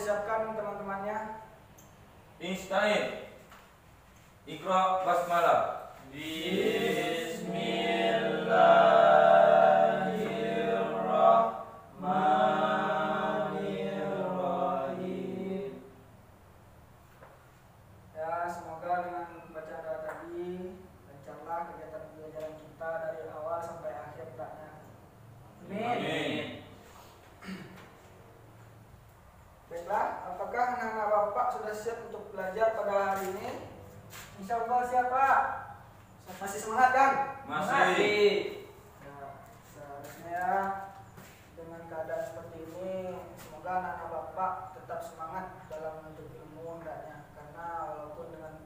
siapkan teman-temannya. Instain. Iqra basmalah. Bismillahirrahmanirrahim. Ya, semoga dengan bacaan doa tadi lancarlah kegiatan pembelajaran kita dari awal sampai akhir hendaknya. Amin. Baiklah, apakah anak-anak Bapak sudah siap untuk belajar pada hari ini? Insya Allah siap, Pak. Masih semangat kan? Masih. Ya, seharusnya dengan keadaan seperti ini, semoga anak-anak Bapak tetap semangat dalam menuntut ilmu hendaknya. Karena walaupun dengan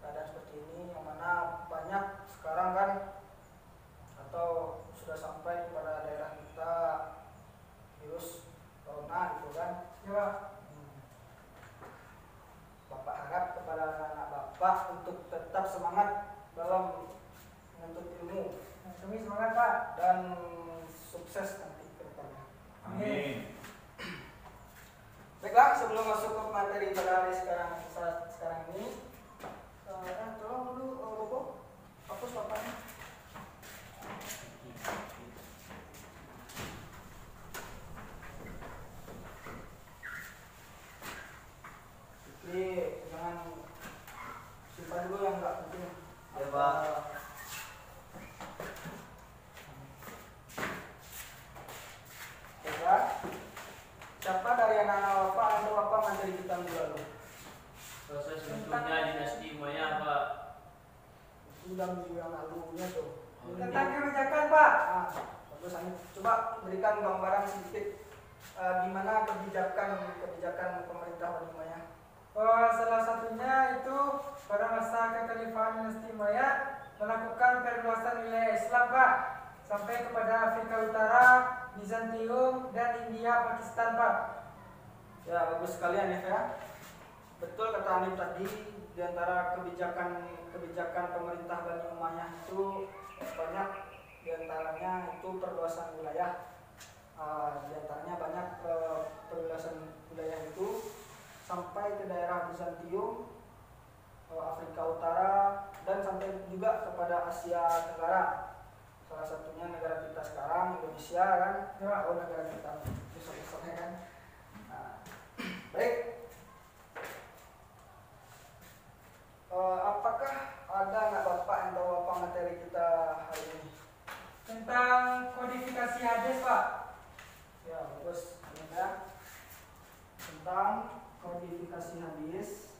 keadaan seperti ini, yang mana banyak sekarang kan, atau sudah sampai pada daerah kita virus corona gitu kan. Ya. Bapak harap kepada anak-anak Bapak untuk tetap semangat dalam menuntut ilmu. Kami semangat, Pak, dan sukses nanti ke depannya. Amin. Baiklah, sebelum masuk ke materi pada hari sekarang ini, tolong dulu Bobo hapus papannya. Jadi jangan simpan dulu yang nggak penting. Ya, Pak. Baiklah, siapa dari anak-anak Bapak atau Bapak materi kita dulu lalu? Proses bentuknya dinasti Maya, Pak. Sudah minggu yang lalunya tuh. Tentang kebijakan, Pak. Nah, bagus. Coba berikan gambaran sedikit gimana kebijakan pemerintah Bani Umayyah. Salah satunya itu pada masa kekhalifahan dinasti Maya melakukan perluasan wilayah Islam, Pak, sampai kepada Afrika Utara, Bizantium, dan India, Pakistan, Pak. Ya, bagus sekali Hanif ya. Betul kata Hanif tadi, di antara kebijakan pemerintah Bani Umayyah itu banyak, di antaranya itu perluasan wilayah. Di antaranya banyak perluasan wilayah itu sampai ke daerah Bizantium, Afrika Utara, dan sampai juga kepada Asia Tenggara. Salah satunya negara kita sekarang, Indonesia kan, atau negara kita besar-besarnya kan. Nah, baik. Apakah ada nggak Bapak yang tahu apa materi kita hari ini? Tentang kodifikasi hadis, Pak. Ya, bagus. Ini ya. Tentang kodifikasi hadis.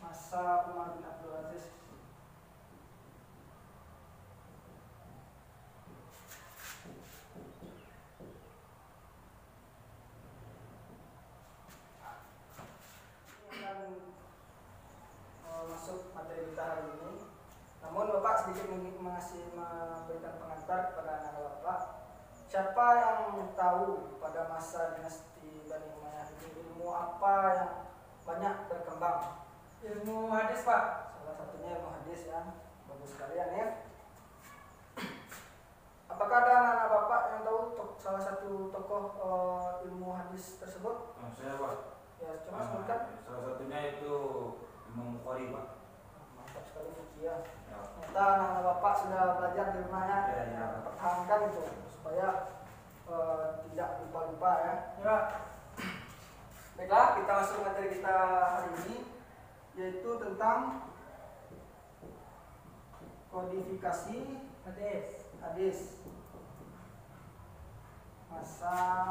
Masa Umar bin Abdul Aziz. Masuk materi kita hari ini. Namun Bapak sedikit memberikan pengantar kepada anak Bapak. Siapa yang tahu pada masa dinasti Bani Umayyah ini ilmu apa yang banyak berkembang? Ilmu hadis, Pak. Salah satunya ilmu hadis ya. Bagus sekali ya. Apakah ada anak Bapak yang tahu salah satu tokoh ilmu hadis tersebut? Saya, Pak. Ya, coba sebutkan. Salah satunya itu Imam Bukhari, Pak. Mantap sekali Fikih ya. Ya. Ternyata anak Bapak sudah belajar di rumahnya. Ya. Pertahankan itu supaya tidak lupa-lupa ya. Ya. Baiklah, kita masuk materi kita hari ini, yaitu tentang kodifikasi hadis masa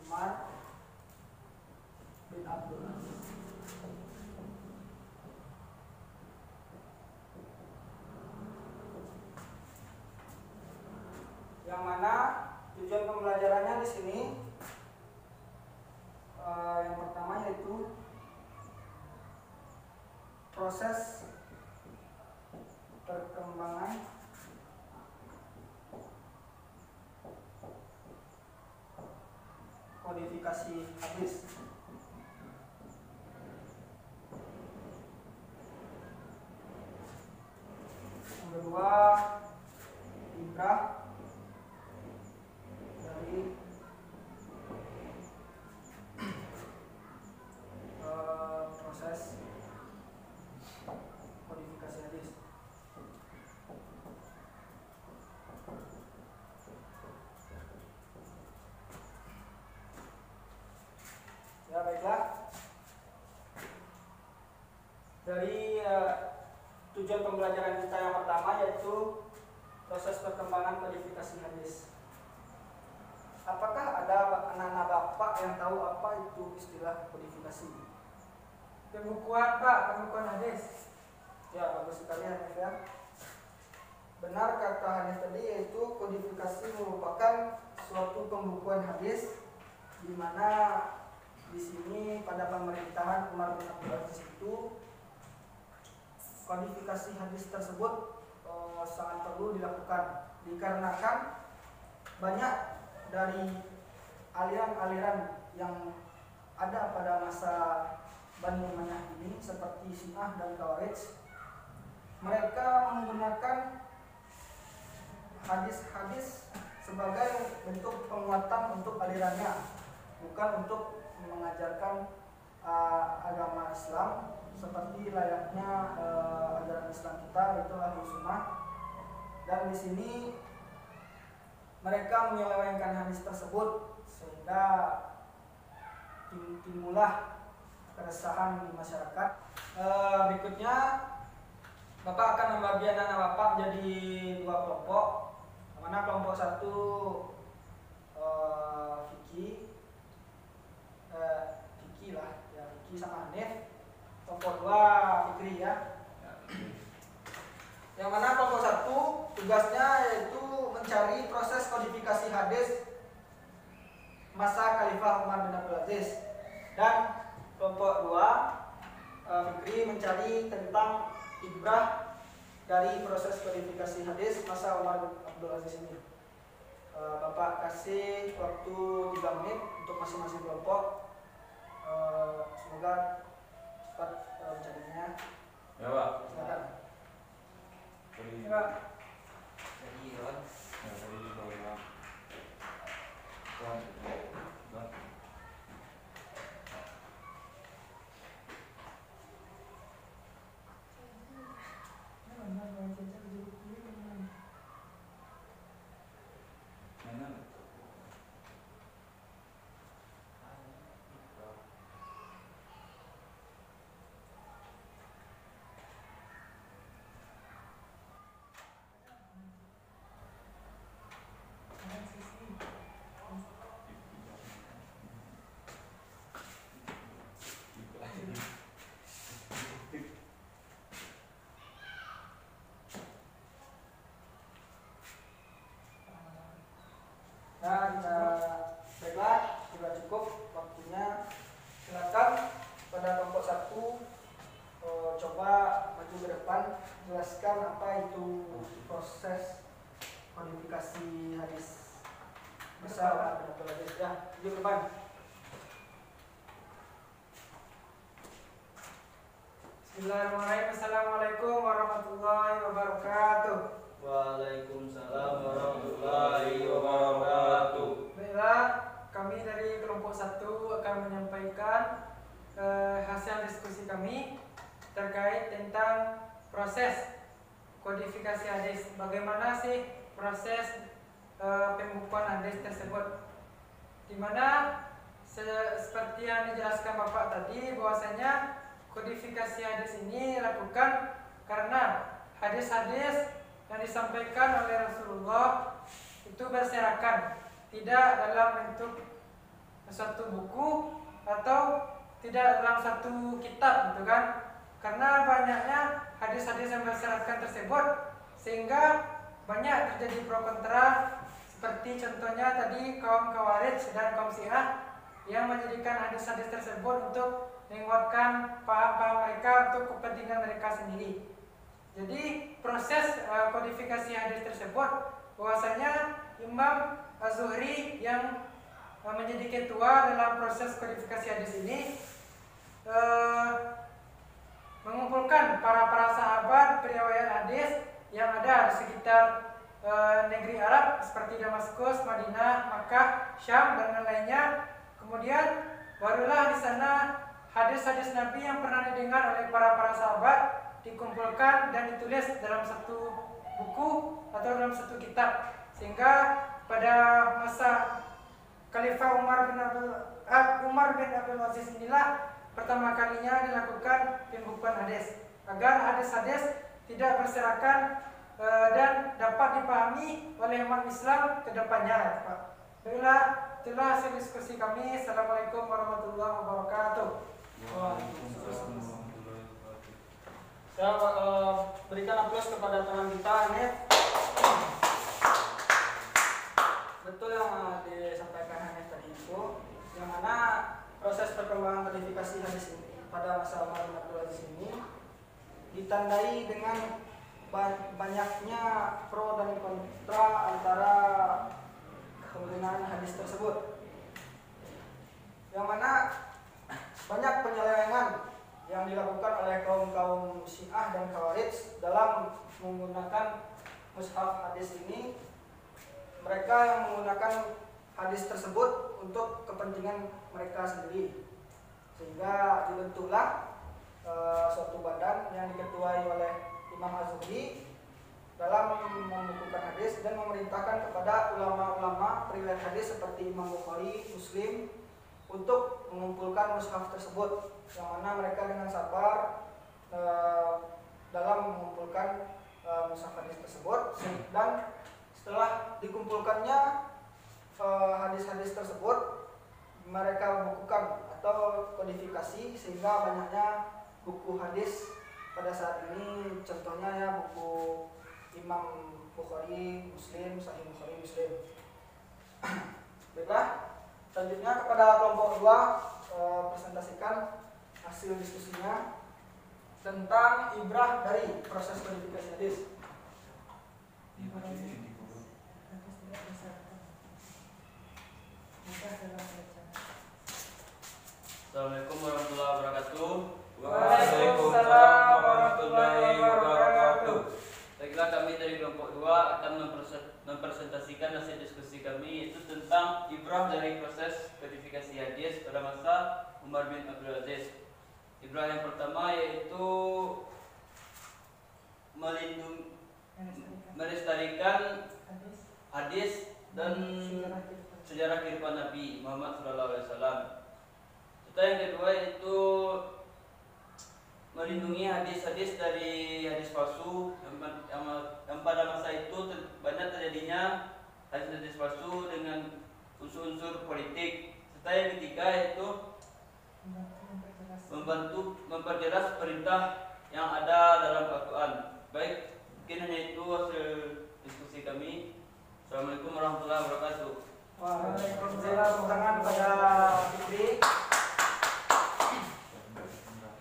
Umar bin Abdul Aziz. Yang mana tujuan pembelajarannya di sini yang pertama yaitu proses perkembangan kodifikasi hadis. kedua ibrah dari proses kodifikasi hadis. Ya baiklah, dari tujuan pembelajaran kita yang pertama yaitu proses perkembangan kodifikasi hadis. Apakah ada anak-anak bapak yang tahu apa itu istilah kodifikasi? Pembukuan Pak, pembukuan hadis. Ya, bagus sekali Hanif ya. Benar kata Hanif tadi, yaitu kodifikasi merupakan suatu pembukuan hadis di mana di sini pada pemerintahan Umar bin Abdul Aziz itu kodifikasi hadis tersebut sangat perlu dilakukan dikarenakan banyak dari aliran-aliran yang ada pada masa Bani Umayyah ini seperti Syiah dan Khawarij, mereka menggunakan hadis-hadis sebagai bentuk penguatan untuk alirannya, bukan untuk mengajarkan agama Islam seperti layaknya ajaran Islam kita, yaitu Ahlus Sunnah. Dan di sini mereka menyelewengkan hadis tersebut sehingga timbullah keresahan di masyarakat. Berikutnya Bapak akan membagi anak-anak Bapak menjadi dua kelompok. Mana kelompok satu fikih lah, ya fikih sama Hanif. Kelompok dua fikri ya. Yang mana kelompok satu tugasnya yaitu mencari proses kodifikasi hadis masa Khalifah Umar bin Abdul Aziz, dan kelompok dua fikri mencari tentang ibrah dari proses kodifikasi hadis masa Umar bin Abdul Aziz ini. Bapak kasih waktu 3 menit untuk masing-masing kelompok. Semoga cepat mencarinya. Ya Pak. Silakan. Coba. Jadi Ron, Ya, tadi di bawah. Ron. Mana? Dan baiklah, sudah cukup waktunya. Silakan pada kelompok satu coba maju ke depan, jelaskan apa itu proses kodifikasi hadis masa Abdul Aziz. Ya, maju ke depan. Bismillahirrahmanirrahim. Assalamualaikum warahmatullahi wabarakatuh. Waalaikumsalam warahmatullahi wabarakatuh. Baiklah, kami dari kelompok 1 akan menyampaikan hasil diskusi kami terkait tentang proses kodifikasi hadis. Bagaimana sih proses pembukuan hadis tersebut? Dimana seperti yang dijelaskan Bapak tadi, bahwasanya kodifikasi hadis ini dilakukan karena hadis-hadis yang disampaikan oleh Rasulullah itu berserakan, tidak dalam bentuk satu buku atau tidak dalam satu kitab, gitu kan? Karena banyaknya hadis-hadis yang berserakan tersebut, sehingga banyak terjadi pro kontra. Seperti contohnya tadi kaum Khawarij dan kaum Syiah yang menjadikan hadis-hadis tersebut untuk menguatkan paham-paham mereka untuk kepentingan mereka sendiri. Jadi proses kodifikasi hadis tersebut, bahwasanya Imam Az-Zuhri yang menjadi ketua dalam proses kodifikasi hadis ini mengumpulkan para sahabat periwayat hadis yang ada di sekitar negeri Arab seperti Damaskus, Madinah, Makkah, Syam dan lainnya. Kemudian barulah di sana hadis-hadis Nabi yang pernah didengar oleh para sahabat dikumpulkan dan ditulis dalam satu buku atau dalam satu kitab, sehingga pada masa Khalifah Umar bin Abdul Aziz inilah pertama kalinya dilakukan pembukuan hadis agar hadis-hadis tidak berserakan dan dapat dipahami oleh umat Islam ke depannya, Pak. Baiklah, itulah hasil diskusi kami. Assalamualaikum warahmatullahi wabarakatuh. Waalaikumsalam warahmatullahi wabarakatuh. Saya berikan aplaus kepada teman kita ini. Betul yang disampaikan Hanif tadi itu, yang mana proses perkembangan kodifikasi hadis ini pada masa Umar bin Abdul Aziz ini ditandai dengan banyaknya pro dan kontra antara penggunaan hadis tersebut, yang mana banyak penyelewengan yang dilakukan oleh kaum Syiah dan Khawarij dalam menggunakan mushaf hadis ini. Mereka yang menggunakan hadis tersebut untuk kepentingan mereka sendiri, sehingga dibentuklah suatu badan yang diketuai oleh Imam Az-Zuhri dalam membukukan hadis dan memerintahkan kepada ulama-ulama periwayat hadis seperti Imam Bukhari, Muslim untuk mengumpulkan mushaf tersebut, yang mana mereka dengan sabar dalam mengumpulkan mushaf hadis tersebut. Dan setelah dikumpulkannya hadis-hadis tersebut, mereka bukukan atau kodifikasi sehingga banyaknya buku hadis pada saat ini. Contohnya ya buku Imam Bukhari, Muslim, Sahih Bukhari, Muslim. Baiklah, selanjutnya kepada kelompok 2 presentasikan hasil diskusinya tentang ibrah dari proses kodifikasi hadis. Assalamualaikum warahmatullahi wabarakatuh. Waalaikumsalam warahmatullahi wabarakatuh. Baiklah, kami dari kelompok 2 akan mempresentasikan hasil diskusi kami, yaitu tentang ibrah dari proses kodifikasi hadis pada masa Umar bin Abdul Aziz. Ibrah yang pertama yaitu melestarikan hadis dan sejarah kehidupan Nabi Muhammad SAW. Serta yang kedua yaitu melindungi hadis-hadis dari hadis palsu yang pada masa itu banyak terjadinya hadis-hadis palsu dengan unsur-unsur politik. Serta yang ketiga yaitu membantu memperjelas perintah yang ada dalam Al-Quran. Baik, mungkin hanya itu hasil diskusi kami. Assalamualaikum warahmatullahi wabarakatuh. Waalaikumsalam. Tangan kepada Fikri.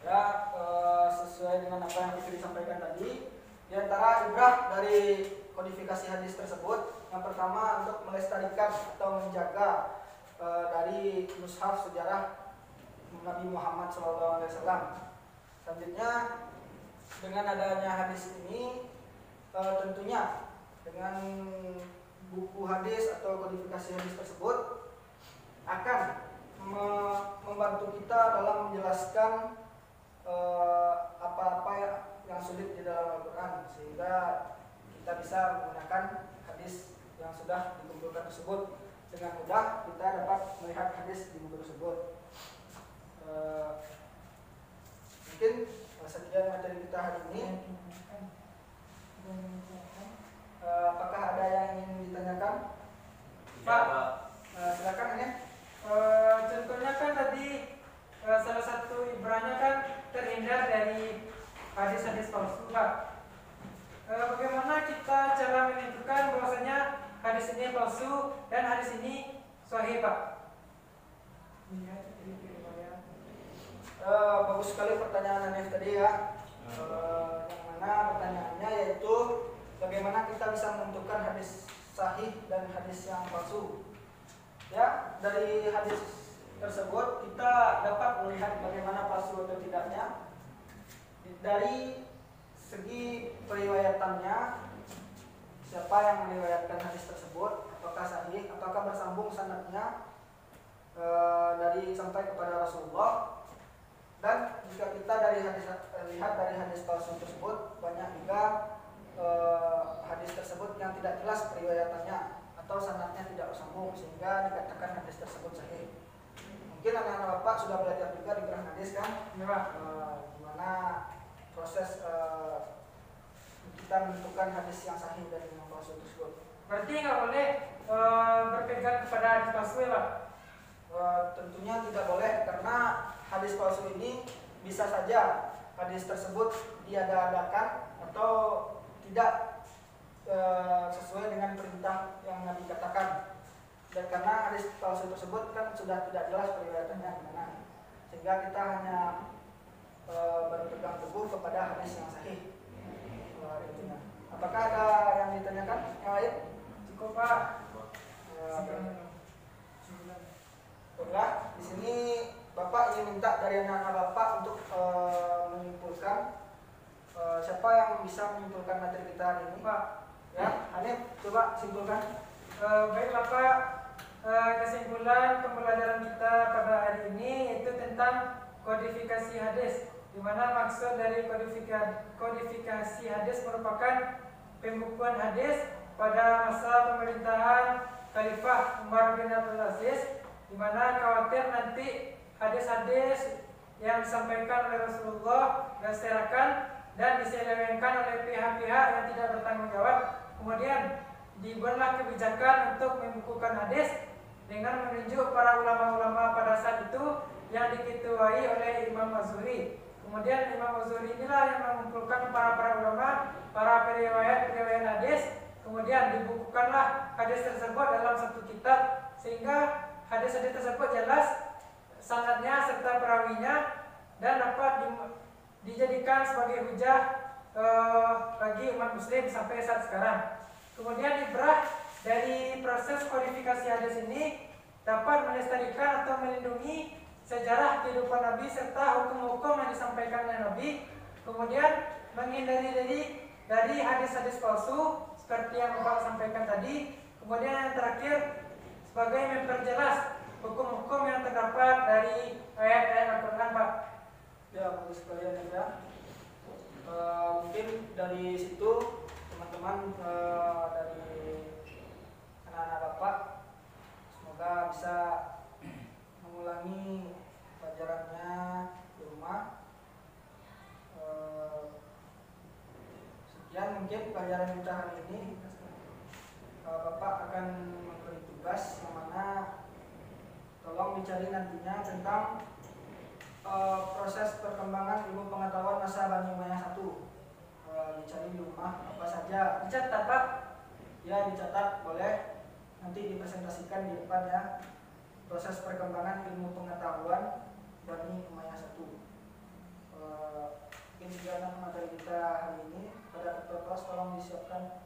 Ya, sesuai dengan apa yang Fikri sampaikan tadi, di antara ibrah dari kodifikasi hadis tersebut, yang pertama untuk melestarikan atau menjaga dari mushaf sejarah Nabi Muhammad SAW. Selanjutnya, dengan adanya hadis ini, tentunya dengan buku hadis atau kodifikasi hadis tersebut akan membantu kita dalam menjelaskan apa-apa yang sulit di dalam Al-Quran, sehingga kita bisa menggunakan hadis yang sudah dikumpulkan tersebut dengan mudah. Kita dapat melihat hadis di buku tersebut. Mungkin sekian materi kita hari ini. Apakah ada yang ingin ditanyakan? Pak, silakan ini. Contohnya kan tadi salah satu ibrahnya kan terhindar dari hadis-hadis palsu, Pak. Bagaimana kita cara menentukan bahwasanya hadis ini palsu dan hadis ini sahih, Pak? Bagus sekali pertanyaan Hanif tadi ya. Yang mana pertanyaannya yaitu bagaimana kita bisa menentukan hadis sahih dan hadis yang palsu. Ya, dari hadis tersebut kita dapat melihat bagaimana palsu atau tidaknya dari segi periwayatan periwayatannya, siapa yang meriwayatkan hadis tersebut, apakah sahih, apakah bersambung sanadnya dari sampai kepada Rasulullah. Dan jika kita lihat dari hadis palsu tersebut, banyak juga hadis tersebut yang tidak jelas periwayatannya atau sanadnya tidak bersambung sehingga dikatakan hadis tersebut sahih. Mungkin anak-anak bapak sudah belajar juga di Ibrah hadis kan, gimana proses kita menentukan hadis yang sahih dari yang palsu tersebut. Berarti nggak boleh berpegang kepada hadis palsu ya Pak? Tentunya tidak boleh, karena hadis palsu ini bisa saja hadis tersebut diada-adakan atau tidak sesuai dengan perintah yang Nabi katakan. Dan karena hadis palsu tersebut kan sudah tidak jelas periwayatannya gimana, sehingga kita hanya berpegang teguh kepada hadis yang sahih. Apakah ada yang ditanyakan yang lain? Cukup Pak. Baiklah, di sini Bapak ingin minta dari anak-anak Bapak untuk menyimpulkan. Siapa yang bisa menyimpulkan materi kita hari ini? Pak. Ya, Hanif, coba simpulkan. Baiklah Pak, kesimpulan pembelajaran kita pada hari ini yaitu tentang kodifikasi hadis, di mana maksud dari kodifikasi hadis merupakan pembukuan hadis pada masa pemerintahan Khalifah Umar bin Abdul Aziz, di mana khawatir nanti hadis-hadis yang disampaikan oleh Rasulullah berserakan dan diselewengkan oleh pihak-pihak yang tidak bertanggung jawab. Kemudian dibuatlah kebijakan untuk membukukan hadis dengan menunjuk para ulama-ulama pada saat itu yang diketuai oleh Imam Az-Zuhri. Kemudian Imam Az-Zuhri inilah yang mengumpulkan para ulama, para periwayat hadis. Kemudian dibukukanlah hadis tersebut dalam satu kitab, sehingga hadis-hadis tersebut jelas sanadnya serta perawinya dan dapat dijadikan sebagai hujah bagi umat muslim sampai saat sekarang. Kemudian ibrah dari proses kodifikasi hadis ini dapat melestarikan atau melindungi sejarah kehidupan Nabi serta hukum-hukum yang disampaikan oleh Nabi. Kemudian menghindari dari hadis-hadis palsu seperti yang Bapak sampaikan tadi. Kemudian yang terakhir sebagai memperjelas hukum-hukum yang terdapat dari ayat-ayat Al-Quran, Pak. Ya, bagus sekalian ya. Mungkin dari situ teman-teman dari anak-anak Bapak semoga bisa mengulangi pelajarannya di rumah. Sekian mungkin pelajaran kita hari ini. Bapak akan memberi tugas yang mana tolong dicari nantinya tentang proses perkembangan ilmu pengetahuan masa Bani Umayyah 1. Dicari di rumah apa saja. Dicatat, Pak? Ya, dicatat boleh. Nanti dipresentasikan di depan ya. Proses perkembangan ilmu pengetahuan Bani Umayyah 1. Mungkin sekian materi kita hari ini. Pada ketua kelas tolong disiapkan.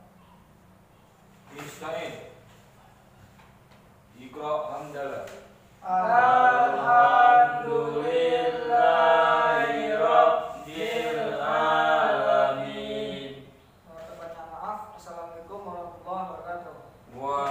Ismail Iqra hamdalah. Alhamdulillahi Rabbil Alamin. Terbanyak maaf. Assalamualaikum warahmatullahi wabarakatuh. Wa